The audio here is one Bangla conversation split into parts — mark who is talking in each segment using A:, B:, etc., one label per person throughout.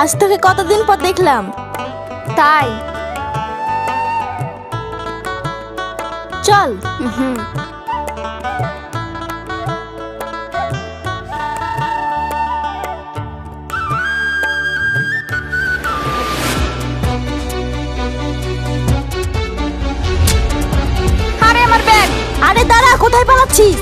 A: আজ তোকে কতদিন পর দেখলাম।
B: তাই?
A: চল।
B: হুম। আরে আমার ব্যাগ!
A: আরে দাঁড়া, কোথায় পালাচ্ছিস?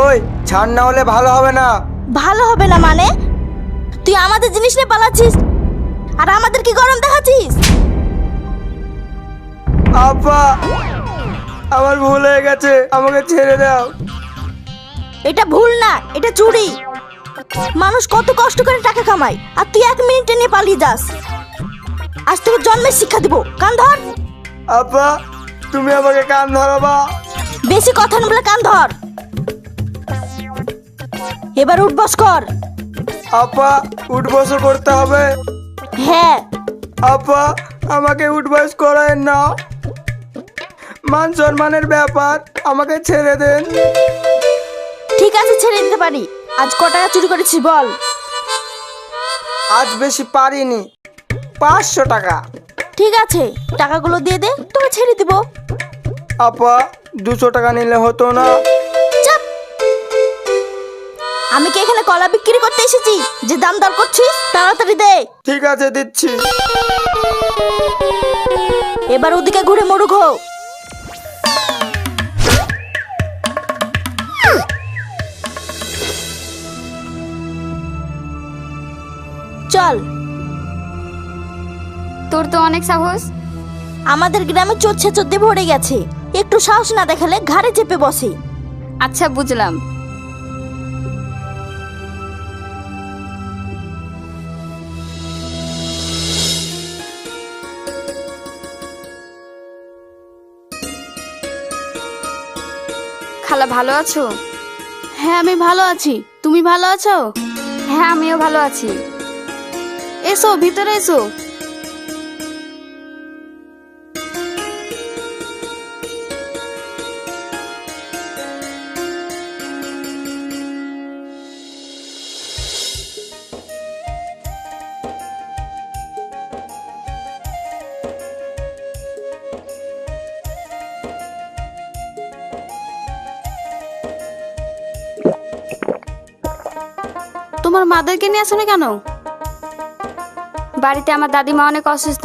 C: ওই ছাড়, না হলে ভালো হবে না।
A: ভালো হবে না মানে? তুই আমাদের জিনিস নিয়ে পালাচ্ছিস আর আমাদের কি গরম দেখাচ্ছিস?
C: আব্বা, আমার ভুল হয়ে গেছে, আমাকে ছেড়ে দাও।
A: এটা ভুল না, এটা চুরি। মানুষ কত কষ্ট করে টাকা কামায় আর তুই 1 মিনিটে নিয়ে পালিয়ে যাস। আজ তোকে জন্মের শিক্ষা দিব, কান ধর।
C: আব্বা, তুমি আমাকে কান ধরাবা।
A: বেশি কথা না বলে কান ধর। এবার উঠবস কর।
C: আব্বা, উঠবস করতে হবে?
A: হ্যাঁ।
C: আব্বা, আমাকে উঠবস করায় না, মান সম্মানের ব্যাপার, আমাকে ছেড়ে দেন।
A: ঠিক আছে, ছেড়ে দিতে পারি। আজ ক টাকা চুরি করেছিস বল?
C: আজ বেশি পারিনি, 500 টাকা।
A: ঠিক আছে, টাকাগুলো দিয়ে দে, তোকে ছেড়ে দিব।
C: আব্বা, 200 টাকা নিলে হতো না?
A: চাপ। আমি কি এখানে কলা বিক্রি করতে এসেছি যে দাম দর করছিস? তাড়াতাড়ি দে।
C: ঠিক আছে, দিচ্ছি।
A: এবার ওদিকে ঘুরে মরুক হো। চল।
B: তোর তো অনেক সাহস।
A: আমাদের গ্রামে চোর ছেচর দিয়ে ভরে গেছে, একটু সাহস না দেখালে ঘাড়ে চেপে বসে।
B: আচ্ছা, বুঝলাম। খালা ভালো আছো?
D: হ্যাঁ, আমি ভালো আছি। তুমি ভালো আছো?
B: হ্যাঁ, আমিও ভালো আছি।
D: এসো, ভিতরে এসো। তোমার মাদেরকে নিয়ে আসো না কেন?
B: বাড়িতে আমার দাদিমা অনেক অসুস্থ,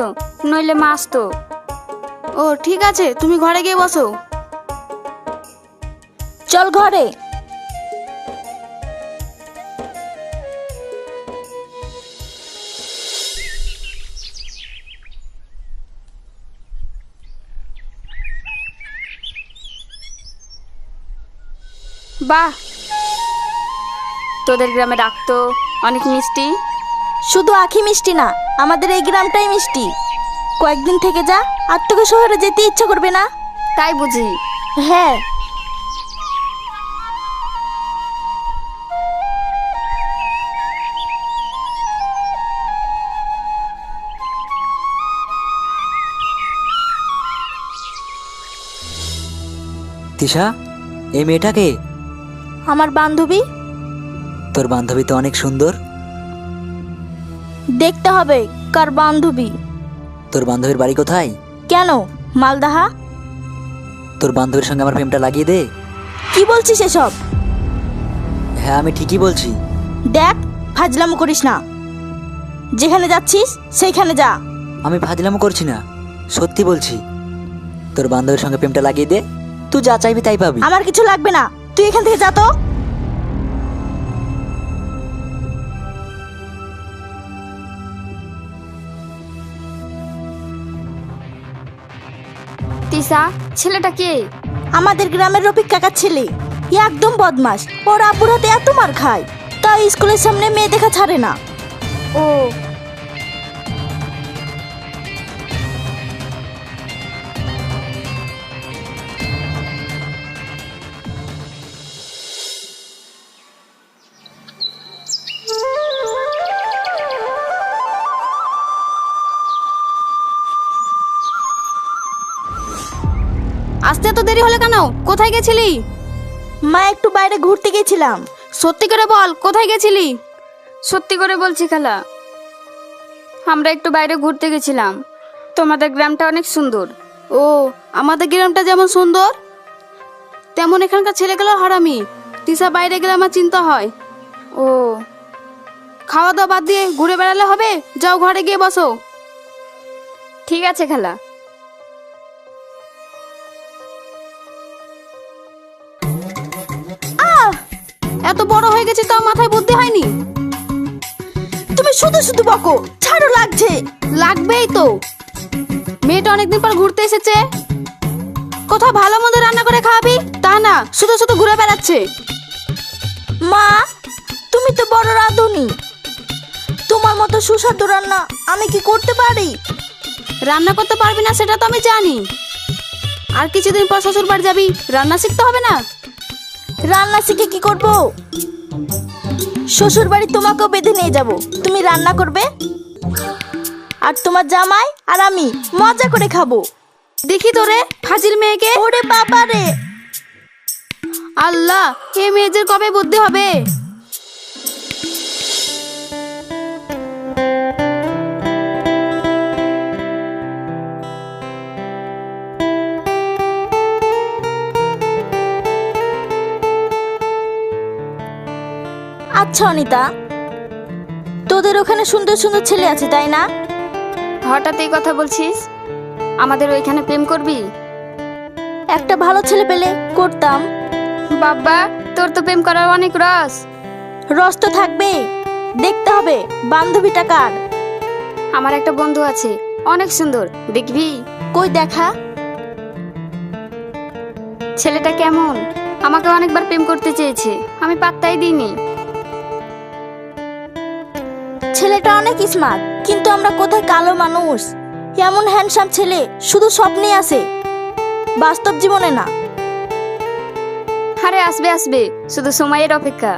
B: নইলে মা আসতো।
D: ও ঠিক আছে, তুমি ঘরে গিয়ে বসো।
A: চল ঘরে।
B: বাহ, তোদের গ্রামে ডাকতো অনেক মিষ্টি।
A: শুধু আখি মিষ্টি না, আমাদের এই গ্রামটাই মিষ্টি। কয়েকদিন থেকে যা, আর তোকে শহরে যেতে ইচ্ছা করবে না।
B: তাই বুঝি?
A: হ্যাঁ।
E: তিশা, এই মেয়েটাকে?
A: আমার বান্ধবী।
E: তোর বান্ধবী তো অনেক সুন্দর।
A: দেখতে হবে কার বান্ধবী।
E: তোর বান্ধবীর বাড়ি কোথায়?
A: কেন, মালদাহা?
E: তোর বান্ধবীর সঙ্গে আমার প্রেমটা লাগিয়ে দে।
A: কি বলছিস এসব?
E: হ্যাঁ, আমি ঠিকই বলছি।
A: দেখ, ফাজলামো করিস না। যেখানে যাচ্ছিস সেইখানে যা।
E: আমি ফাজলামো করছি না, সত্যি বলছি। তোর বান্ধবীর সঙ্গে প্রেমটা লাগিয়ে দে, তুই যা চাইবি তাই পাবি।
A: আমার কিছু লাগবে না, তুই এখান থেকে যা তো।
B: তিশা, ছেলেটা কে?
A: আমাদের গ্রামের রফিক কাকার ছেলে। ই একদম বদমাস। ওর আব্বুর হাতে এত মার খায়, তাই স্কুলের সামনে মেয়ে দেখা ছাড়ে না।
B: ও,
D: আসতে এত দেরি হলে কেন? কোথায় গেছিলি?
A: মা, একটু বাইরে ঘুরতে গেছিলাম।
D: সত্যি করে বল, কোথায় গেছিলি?
B: সত্যি করে বলছি খালা, আমরা একটু বাইরে ঘুরতে গেছিলাম। তোমাদের গ্রামটা অনেক সুন্দর।
D: ও, আমাদের গ্রামটা যেমন সুন্দর তেমন এখানকার ছেলেগুলো হারামি। তিশা বাইরে গেলে আমার চিন্তা হয়।
B: ও,
D: খাওয়া দাওয়া বাদ দিয়ে ঘুরে বেড়ালে হবে? যাও ঘরে গিয়ে বসো।
B: ঠিক আছে খালা।
D: এত বড় হয়ে গেছে তাও মাথায় বুদ্ধি হয়নি?
A: তুমি শুধু শুধু বকো, ছাড়ো, লাগছে।
D: লাগবেই তো, মেয়েটা অনেকদিন পর ঘুরতে এসেছে। কোথাও ভালো মন্দ রান্না করে খাওয়াবি, তা না শুধু শুধু ঘুরে বেড়াচ্ছে।
A: মা, তুমি তো বড় রাঁধুনি, তোমার মতো সুস্বাদু রান্না আমি কি করতে পারি?
D: রান্না করতে পারবি না সেটা তো আমি জানি। আর কিছুদিন পর শ্বশুর বাড়ি যাবি, রান্না শিখতে হবে না?
A: রান্না শিখে কি করব? শ্বশুর বাড়ি তোমাকেও বেঁধে নিয়ে যাব, তুমি রান্না করবে, আর তোমার জামাই আর আমি মজা করে খাবো।
D: দেখি তোরে ফাজিল মেয়েকে।
A: ওরে বাবা রে!
D: আল্লাহ, এ মেয়েদের কবে বুদ্ধি হবে?
A: আচ্ছা অনিতা, তোদের ওখানে সুন্দর সুন্দর ছেলে আছে তাই না?
B: হঠাৎ এই কথা বলছিস? আমাদের ওইখানে প্রেম করবি?
A: একটা ভালো ছেলে পেলে করতাম।
B: বাবা, তোর তো প্রেম করার অনেক রস।
A: রস তো থাকবে, দেখতে হবে বান্ধবীটা কার।
B: আমার একটা বন্ধু আছে, অনেক সুন্দর, দেখবি?
A: কই দেখা।
B: ছেলেটা কেমন? আমাকে অনেকবার প্রেম করতে চেয়েছে, আমি পাত্তাই দিইনি।
A: ছেলেটা অনেক স্মার্ট, কিন্তু আমরা কোথায় কালো মানুষ। এমন হ্যান্ডসাম ছেলে শুধু স্বপ্নে আছে, বাস্তব জীবনে না।
B: আরে আসবে আসবে, শুধু সময়ের অপেক্ষা।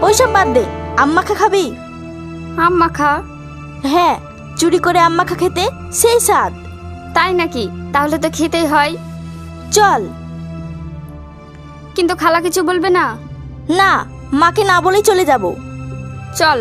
A: ওইসব বাদ দে, আম্মাখা খাবি?
B: আম্মা খা?
A: হ্যাঁ, চুরি করে আম্মাখা খেতে সেই স্বাদ।
B: তাই নাকি? তাহলে তো খেতেই হয়।
A: চল।
B: কিন্তু খালা কিছু বলবে না?
A: না, মাকে না বলেই চলে যাব।
B: চল।